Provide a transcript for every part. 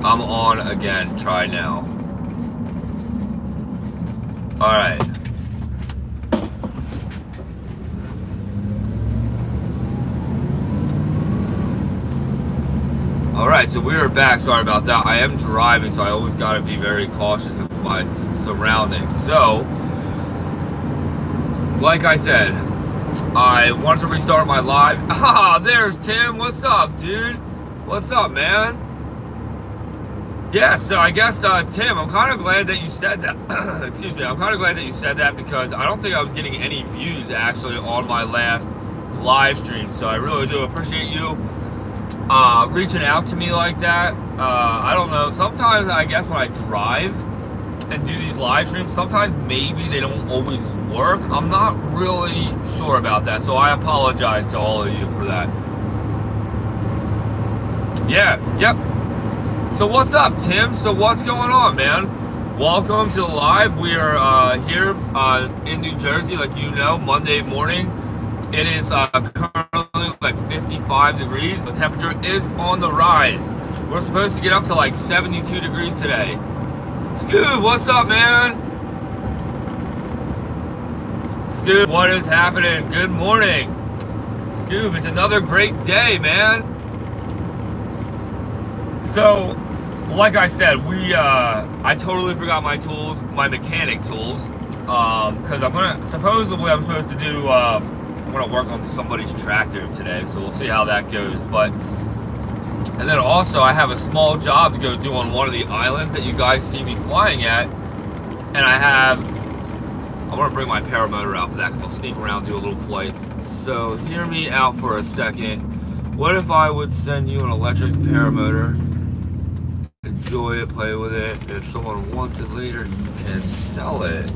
I'm on again. Try now. Alright. Alright, so we are back. Sorry about that. I am driving, so I always gotta be very cautious of my surroundings. So, like I said, I wanted to restart my live. Ah, there's Tim. What's up, dude? What's up, man? Yeah, so I guess, Tim, I'm kind of glad that you said that. Excuse me. I'm kind of glad that you said that because I don't think I was getting any views actually on my last live stream. So I really do appreciate you reaching out to me like that. I don't know. Sometimes I guess when I drive and do these live streams, sometimes maybe they don't always work. I'm not really sure about that. So I apologize to all of you for that. Yeah, yep. So what's up, Tim? So what's going on, man? Welcome to the live. We are here in New Jersey, like you know, Monday morning. It is currently like 55 degrees. The temperature is on the rise. We're supposed to get up to like 72 degrees today. Scoob, what's up, man? Scoob, what is happening? Good morning. Scoob, it's another great day, man. So, like I said, I totally forgot my tools, my mechanic tools, because I'm supposed to do, I'm gonna work on somebody's tractor today, so we'll see how that goes. And then also I have a small job to go do on one of the islands that you guys see me flying at, and I'm gonna bring my paramotor out for that because I'll sneak around, do a little flight. So hear me out for a second. What if I would send you an electric paramotor? Enjoy it, play with it. If someone wants it later, you can sell it.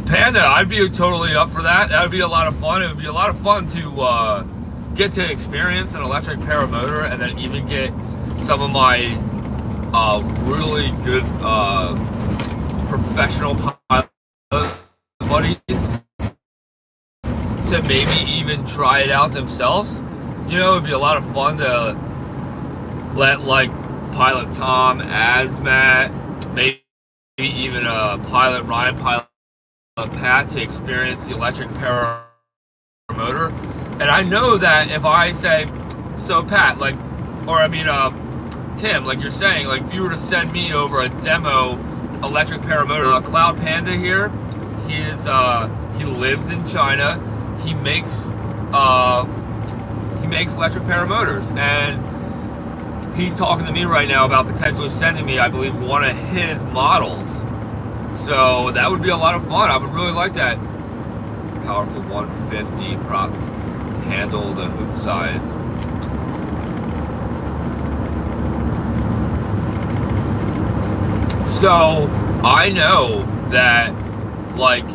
Panda, I'd be totally up for that. That would be a lot of fun. It would be a lot of fun to get to experience an electric paramotor and then even get some of my really good professional pilot buddies to maybe even try it out themselves. You know, it'd be a lot of fun to let like pilot Tom, Asmat, maybe even pilot Ryan, pilot Pat to experience the electric paramotor. And I know that if I say, so Pat, like, or I mean Tim, like you're saying, like if you were to send me over a demo electric paramotor, Cloud Panda here, he lives in China. He makes electric paramotors, and he's talking to me right now about potentially sending me, I believe, one of his models. So that would be a lot of fun. I would really like that. Powerful 150 prop handle, the hoop size. So I know that like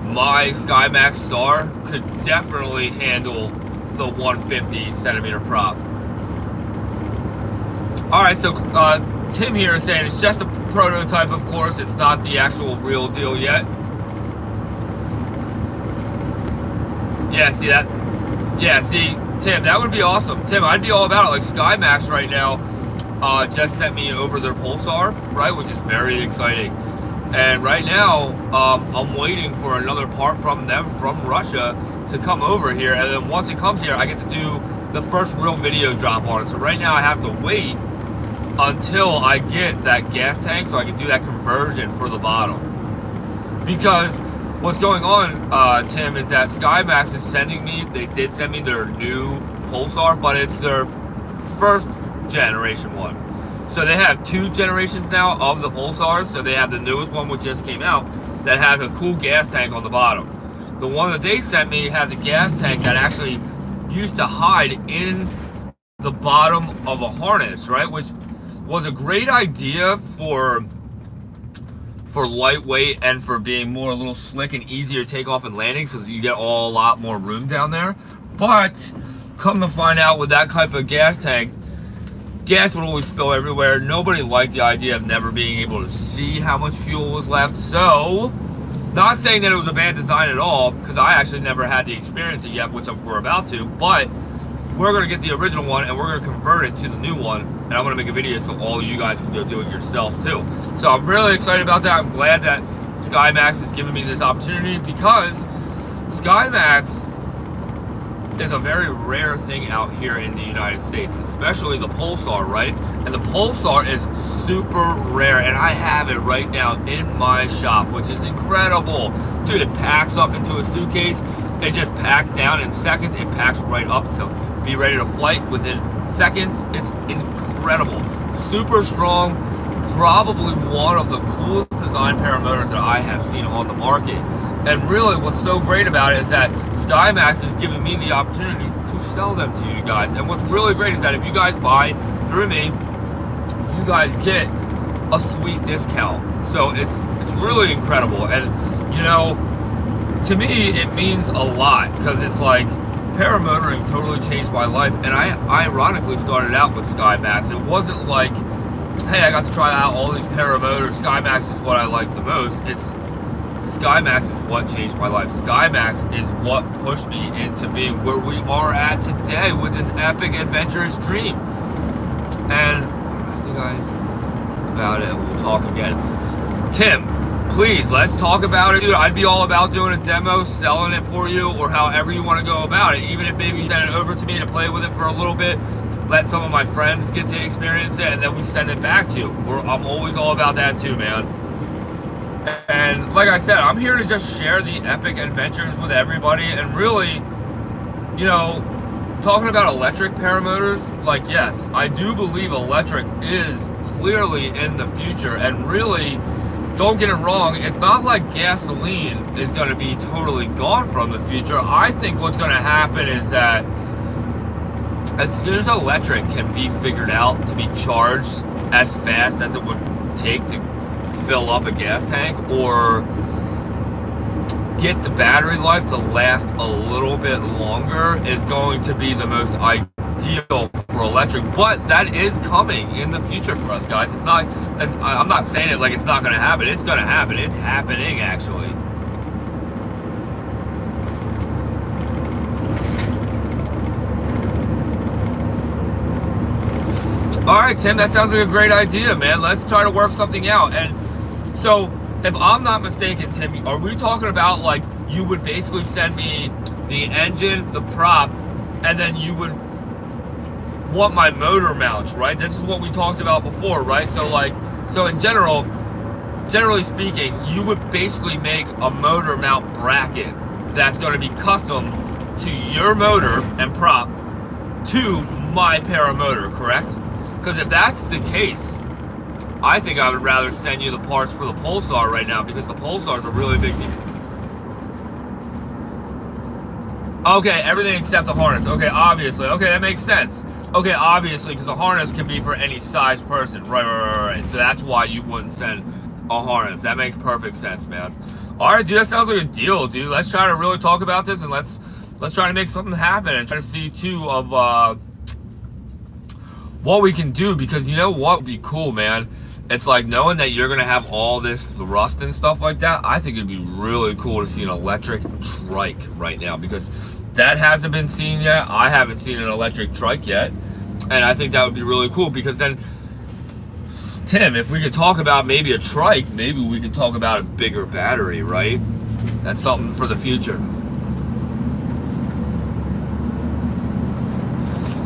my SkyMax Star could definitely handle the 150 centimeter prop. Alright, so Tim here is saying it's just a prototype, of course. It's not the actual real deal yet. Yeah, see that? Yeah, see, Tim, that would be awesome. Tim, I'd be all about it. Like SkyMax right now just sent me over their Pulsar, right, which is very exciting. And right now, I'm waiting for another part from them from Russia to come over here. And then once it comes here, I get to do the first real video drop on it. So right now I have to wait until I get that gas tank so I can do that conversion for the bottom. Because what's going on, Tim, is that SkyMax is sending me, they did send me their new Pulsar, but it's their first generation one. So they have 2 generations now of the Pulsars. So they have the newest one, which just came out, that has a cool gas tank on the bottom. The one that they sent me has a gas tank that actually used to hide in the bottom of a harness, right? Which was a great idea for lightweight and for being more a little slick and easier to take off and landing, so you get a lot more room down there. But come to find out, with that type of gas tank, gas would always spill everywhere. Nobody liked the idea of never being able to see how much fuel was left. So, not saying that it was a bad design at all, because I actually never had to experience it yet, which we're about to, but we're going to get the original one and we're going to convert it to the new one, and I'm going to make a video so all you guys can go do it yourself too. So I'm really excited about that. I'm glad that SkyMax is giving me this opportunity, because SkyMax is a very rare thing out here in the United States, especially the Pulsar, right? And the Pulsar is super rare, and I have it right now in my shop, which is incredible. Dude, it packs up into a suitcase. It just packs down in seconds. It packs right up to be ready to flight within seconds. It's incredible. Super strong. Probably one of the coolest design paramotors that I have seen on the market. And really, what's so great about it is that SkyMax is giving me the opportunity to sell them to you guys. And what's really great is that if you guys buy through me, you guys get a sweet discount. So it's really incredible. And you know, to me, it means a lot, because it's like, paramotoring totally changed my life. And I ironically started out with SkyMax. It wasn't like, hey, I got to try out all these paramotors, SkyMax is what I like the most. It's SkyMax is what changed my life. SkyMax is what pushed me into being where we are at today with this epic, adventurous dream. And I think about it, and we'll talk again. Tim, please, let's talk about it. Dude, I'd be all about doing a demo, selling it for you, or however you want to go about it. Even if maybe you send it over to me to play with it for a little bit, let some of my friends get to experience it, and then we send it back to you. I'm always all about that too, man. And like I said, I'm here to just share the epic adventures with everybody. And really, you know, talking about electric paramotors, like, yes, I do believe electric is clearly in the future. And really, don't get it wrong, it's not like gasoline is going to be totally gone from the future. I think what's going to happen is that as soon as electric can be figured out to be charged as fast as it would take to fill up a gas tank, or get the battery life to last a little bit longer, is going to be the most ideal for electric. But that is coming in the future for us, guys. It's not, I'm not saying it like it's not going to happen. It's going to happen. It's happening, actually. All right, Tim, that sounds like a great idea, man. Let's try to work something out. And so, if I'm not mistaken, Tim, are we talking about, like, you would basically send me the engine, the prop, and then you would want my motor mounts, right? This is what we talked about before, right? So, like, so in generally speaking, you would basically make a motor mount bracket that's going to be custom to your motor and prop to my paramotor, correct? Because if that's the case, I think I would rather send you the parts for the Pulsar right now, because the Pulsar is a really big deal. Okay, everything except the harness. Okay, obviously. Okay, that makes sense. Okay, obviously, because the harness can be for any size person. Right. So that's why you wouldn't send a harness. That makes perfect sense, man. All right, dude, that sounds like a deal, dude. Let's try to really talk about this, and let's try to make something happen, and try to see, too, of what we can do, because you know what would be cool, man? It's like knowing that you're going to have all this thrust and stuff like that. I think it'd be really cool to see an electric trike right now, because that hasn't been seen yet. I haven't seen an electric trike yet. And I think that would be really cool, because then, Tim, if we could talk about maybe a trike, maybe we could talk about a bigger battery, right? That's something for the future.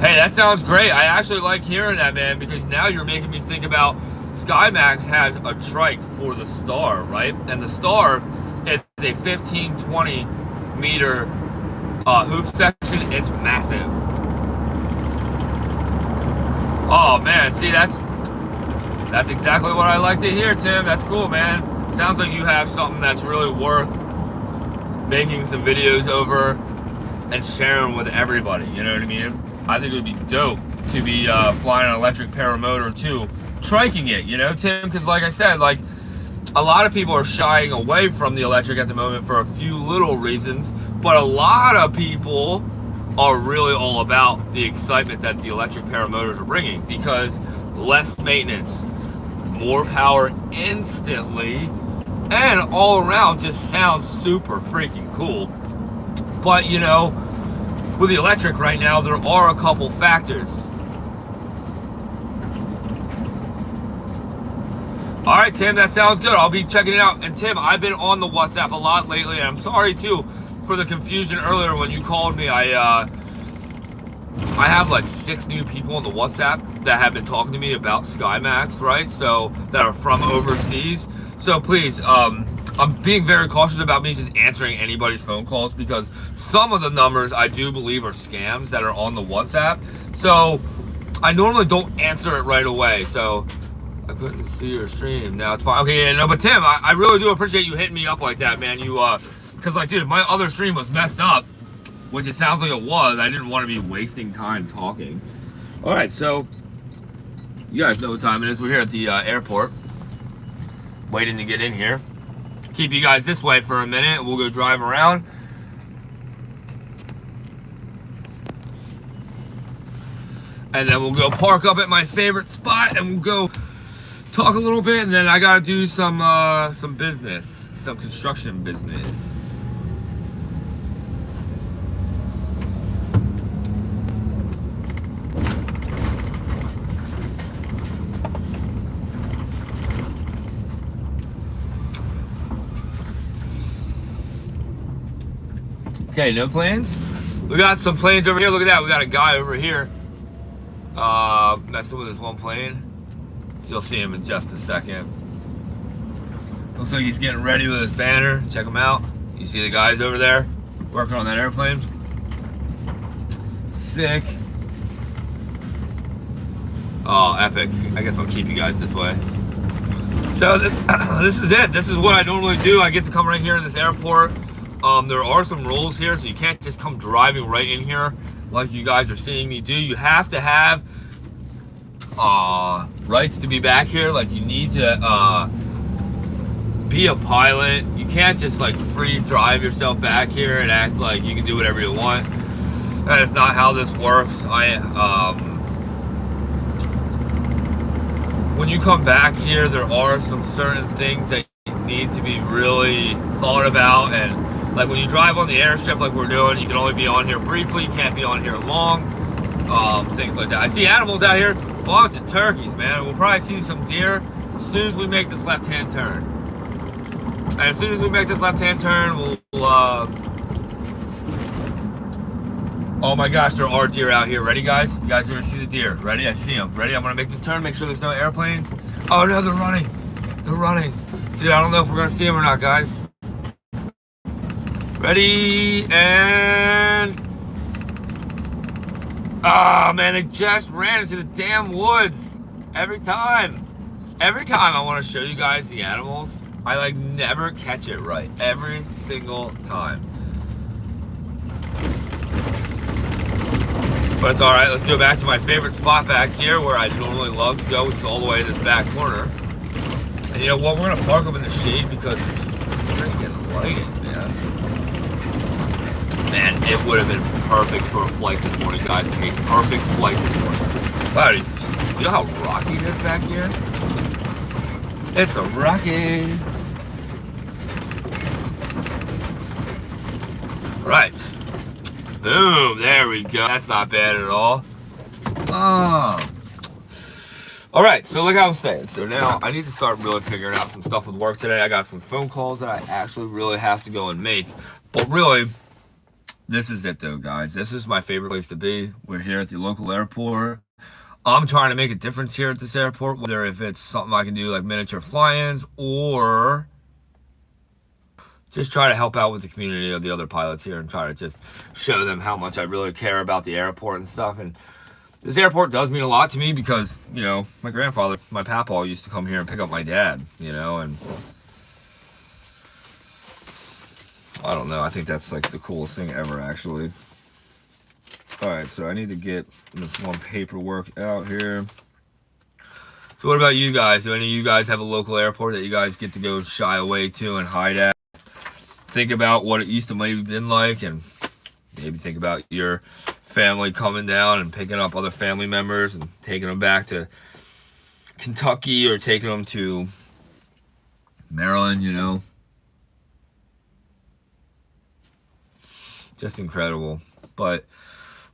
Hey, that sounds great. I actually like hearing that, man, because now you're making me think about SkyMax has a trike for the Star, right? And the Star is a 15-20 meter hoop section. It's massive. Oh man, see, that's exactly what I like to hear, Tim. That's cool, man. Sounds like you have something that's really worth making some videos over and sharing with everybody. You know what I mean? I think it would be dope to be flying an electric paramotor too. Triking it, you know, Tim, because like I said, like, a lot of people are shying away from the electric at the moment for a few little reasons, but a lot of people are really all about the excitement that the electric paramotors are bringing, because less maintenance, more power instantly, and all around just sounds super freaking cool. But you know, with the electric right now, there are a couple factors. All right, Tim, that sounds good. I'll be checking it out. And Tim, I've been on the WhatsApp a lot lately, and I'm sorry too for the confusion earlier when you called me. I have like 6 new people on the WhatsApp that have been talking to me about SkyMax, right? So that are from overseas. So please, I'm being very cautious about me just answering anybody's phone calls, because some of the numbers I do believe are scams that are on the WhatsApp. So I normally don't answer it right away. So I couldn't see your stream. Now it's fine. Okay, yeah, no, but Tim, I really do appreciate you hitting me up like that, man. You, because like, dude, if my other stream was messed up, which it sounds like it was, I didn't want to be wasting time talking. All right, so you guys know what time it is. We're here at the airport, waiting to get in here. Keep you guys this way for a minute. We'll go drive around. And then we'll go park up at my favorite spot, and we'll go talk a little bit, and then I gotta do some business, some construction business. Okay, no plans? We got some planes over here. Look at that. We got a guy over here messing with this one plane. You'll see him in just a second. Looks like he's getting ready with his banner. Check him out. You see the guys over there working on that airplane? Sick. Oh, epic. I guess I'll keep you guys this way. So this is it. This is what I normally do. I get to come right here in this airport. There are some rules here, so you can't just come driving right in here like you guys are seeing me do. You have to have rights to be back here. Like, you need to be a pilot. You can't just like free drive yourself back here and act like you can do whatever you want. That is not how this works. When you come back here, there are some certain things that need to be really thought about. And like when you drive on the airstrip like we're doing, you can only be on here briefly. You can't be on here long. Things like that. I see animals out here. A bunch of turkeys, man. We'll probably see some deer as soon as we make this left-hand turn. And as soon as we make this left-hand turn, we'll oh my gosh, there are deer out here. Ready, guys? You guys are gonna see the deer. Ready? I see them. Ready? I'm gonna make this turn. Make sure there's no airplanes. Oh no, they're running. They're running. Dude, I don't know if we're gonna see them or not, guys. Ready, and oh man, they just ran into the damn woods. Every time I want to show you guys the animals, I like never catch it right. Every single time. But it's all right. Let's go back to my favorite spot back here where I normally love to go, which is all the way to this back corner. And you know what? We're gonna park up in the shade because it's freaking lighting, man. Man, it would have been perfect for a flight this morning, guys. A perfect flight this morning. Wow, do you feel how rocky it is back here? It's a rocket. Right. Boom, there we go. That's not bad at all. Oh. All right, so like I was saying, so now I need to start really figuring out some stuff with work today. I got some phone calls that I actually really have to go and make. But really, this is it though, guys. This is my favorite place to be. We're here at the local airport. I'm trying to make a difference here at this airport, whether if it's something I can do like miniature fly-ins or just try to help out with the community of the other pilots here and try to just show them how much I really care about the airport and stuff. And this airport does mean a lot to me because, you know, my grandfather, my papaw used to come here and pick up my dad, you know, and I don't know. I think that's like the coolest thing ever, actually. All right, so I need to get this one paperwork out here. So what about you guys? Do any of you guys have a local airport that you guys get to go shy away to and hide at? Think about what it used to maybe been like, and maybe think about your family coming down and picking up other family members and taking them back to Kentucky or taking them to Maryland, you know. Just incredible. But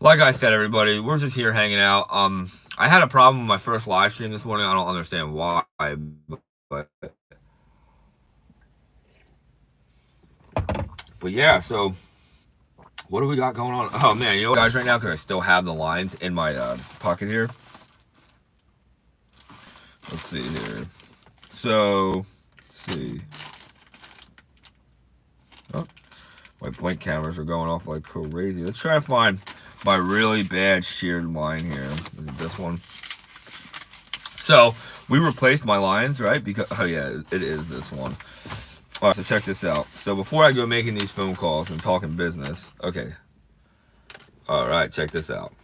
like I said, everybody, we're just here hanging out. I had a problem with my first live stream this morning. I don't understand why, but yeah. So what do we got going on? Oh man, you know what, guys, right now, because I still have the lines in my pocket here. Let's see here. So let's see. Oh, my blank cameras are going off like crazy. Let's try to find my really bad sheared line here. Is it this one? So we replaced my lines, right? Because, oh yeah, it is this one. All right, so check this out. So before I go making these phone calls and talking business, okay. All right, check this out.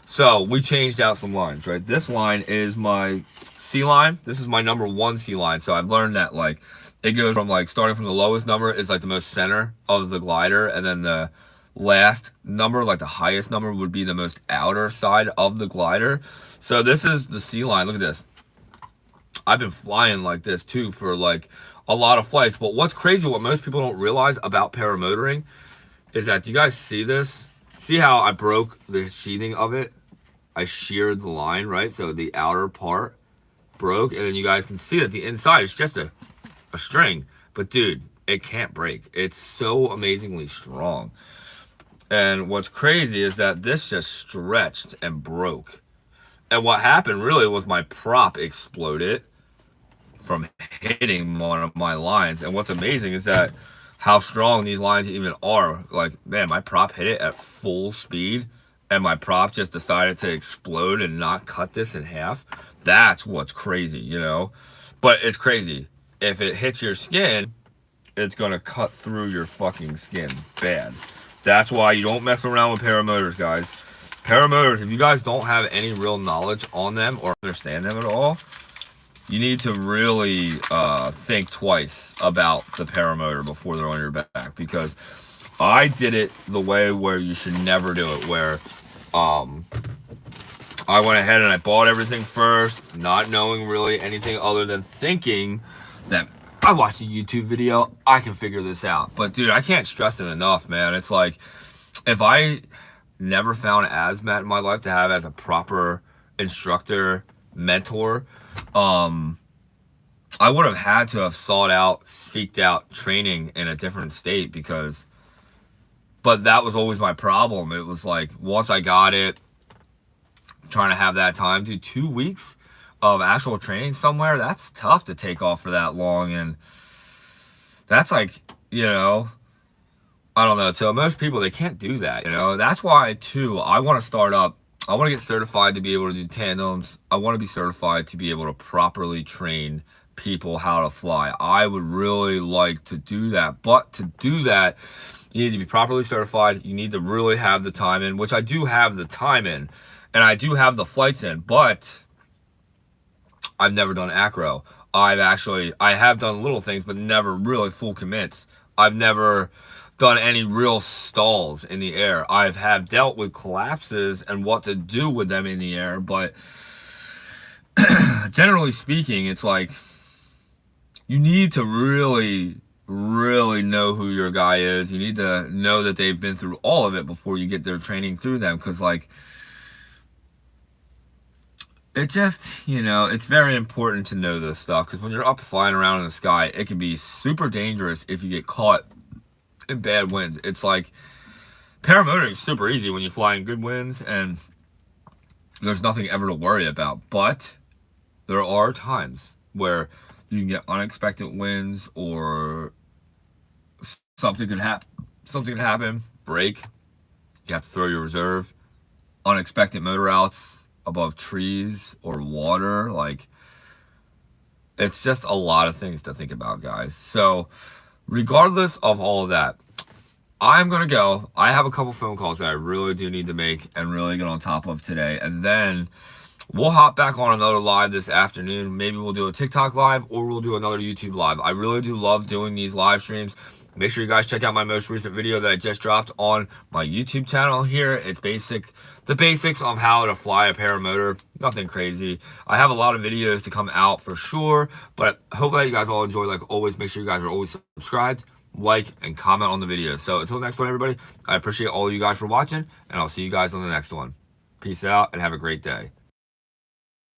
So we changed out some lines, right? This line is my C line. This is my number 1 C line. So I've learned that like it goes from like starting from the lowest number is like the most center of the glider, and then the last number, like the highest number, would be the most outer side of the glider. So this is the C line. Look at this. I've been flying like this too for like a lot of flights. But what's crazy, what most people don't realize about paramotoring is that, do you guys see this? See how I broke the sheathing of it? I sheared the line, right? So the outer part broke, and then you guys can see that the inside is just a string. But dude, it can't break. It's so amazingly strong. And what's crazy is that this just stretched and broke. And what happened really was my prop exploded from hitting one of my lines. And what's amazing is that how strong these lines even are. Like, man, my prop hit it at full speed, and my prop just decided to explode and not cut this in half. That's what's crazy, you know? But it's crazy. If it hits your skin, it's going to cut through your fucking skin bad. That's why you don't mess around with paramotors, guys. Paramotors, if you guys don't have any real knowledge on them or understand them at all, you need to really think twice about the paramotor before they're on your back, because I did it the way where you should never do it, where I went ahead and I bought everything first, not knowing really anything other than thinking that I watched a YouTube video, I can figure this out. But dude, I can't stress it enough, man. It's like, if I never found Azmat in my life to have as a proper instructor, mentor, I would have had to have seeked out training in a different state, but that was always my problem. It was like, once I got it, trying to have that time, dude, 2 weeks of actual training somewhere, that's tough to take off for that long. And that's like, you know, I don't know, to most people, they can't do that, you know? That's why, too, I want to start up. I want to get certified to be able to do tandems. I want to be certified to be able to properly train people how to fly. I would really like to do that. But to do that, you need to be properly certified. You need to really have the time in, which I do have the time in, and I do have the flights in, but I've never done acro. I have done little things, but never really full commits. I've never done any real stalls in the air. Have dealt with collapses and what to do with them in the air, but generally speaking, it's like, you need to really, really know who your guy is. You need to know that they've been through all of it before you get their training through them, because like, it just, you know, it's very important to know this stuff, because when you're up flying around in the sky, it can be super dangerous if you get caught in bad winds. It's like, paramotoring is super easy when you fly in good winds and there's nothing ever to worry about. But there are times where you can get unexpected winds, or something could happen, break, you have to throw your reserve, unexpected motor outs above trees or water. Like, it's just a lot of things to think about, guys. So regardless of all of that, I'm going to go. I have a couple phone calls that I really do need to make and really get on top of today. And then we'll hop back on another live this afternoon. Maybe we'll do a TikTok live, or we'll do another YouTube live. I really do love doing these live streams. Make sure you guys check out my most recent video that I just dropped on my YouTube channel here. It's the basics of how to fly a paramotor. Nothing crazy. I have a lot of videos to come out for sure, but I hope that you guys all enjoy. Like always, make sure you guys are always subscribed. like, and comment on the video. So until the next one, everybody, I appreciate all you guys for watching, and I'll see you guys on the next one. Peace out, and have a great day.